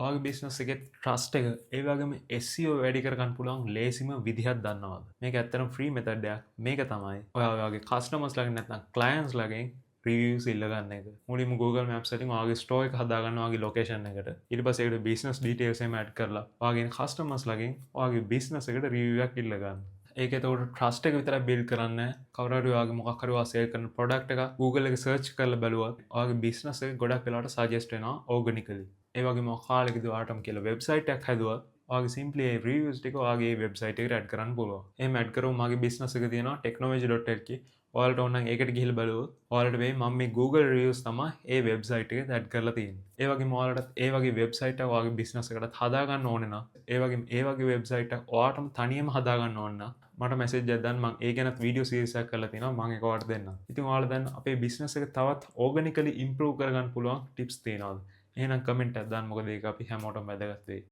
ඔයාගේ බිස්නස් එකේ ට්‍රස්ට් එක ඒ වගේම SEO වැඩි කරගන්න පුළුවන් ලේසිම විදිහක් දන්නවද? මේක ඇත්තටම ෆ්‍රී මෙතඩ් එකක්. මේක තමයි ඔයා ඔයාගේ කස්ටමර්ස් ලාගෙන් නැත්නම් ක්ලයන්ට්ස් ලාගෙන් රිවිව්ස් ඉල්ලගන්න එක. මුලින්ම Google Maps වලින් ඔයාගේ ස්ටෝර් එක හදාගන්න ඔයාගේ ලොකේෂන් එකට. ඊට පස්සේ ඒකට බිස්නස් ඩීටේල්ස් එහෙම ඇඩ් කරලා ඔයාගේ කස්ටමර්ස් ලාගෙන් ඔයාගේ බිස්නස් එකට රිවිව් එකක් ඉල්ලගන්න. ඒක එතකොට ට්‍රස්ට් එක විතරක් බිල්ඩ් කරන්නේ නැහැ. කවුරු හරි ඔයාගේ මොකක් හරි ඔයා සේල් කරන ප්‍රොඩක්ට් එක Google එකේ සර්ච් කරලා බැලුවොත් ඔයාගේ බිස්නස් එක ගොඩක් වෙලාවට සජෙස්ට් වෙනවා ඕගනිකලි. ඒ වගේම කාලෙකදී ඔයාටම කියලා වෙබ්සයිට් එකක් හැදුවා. ඔයාගේ සිම්පලි ඒ රිවිව්ස් ටික ඔයාගේ වෙබ්සයිට් එකට ඇඩ් කරන්න පුළුවන්. එහෙම ඇඩ් කරොත් මගේ බිස්නස් එක තියෙනවා technology.lk. ඔයාලට ඕන නම් ඒකට ගිහිල්ලා බලුවොත් ඔයාලට වෙයි මම මේ Google reviews තමයි ඒ වෙබ්සයිට් එකට ඇඩ් කරලා තියෙන්නේ. ඒ වගේම ඔයාලට ඒ වගේ වෙබ්සයිට් එකක් ඔයාගේ බිස්නස් එකකට හදාගන්න ඕනේ නම් ඒ වගේ වෙබ්සයිට් එකක් ඔයාටම තනියම හදාගන්න ඕන නම් මට මැසේජ් එකක් දාන්න මම ඒ ගැනත් වීඩියෝ සීරීස් එකක් කරලා තියෙනවා මම ඒක ඔයාලට දෙන්නම්. ඉතින් ඔයාලා දැන් අපේ බිස්නස් එක තවත් ඕගනිකලි ඉම්ප්‍රූව් කරගන්න පුළුවන් ටිප්ස් තියෙනවාද? එහෙනම් කමෙන්ට් එකක් දාන්න මොකද ඒක අපි හැමෝටම වැදගත් වෙයි.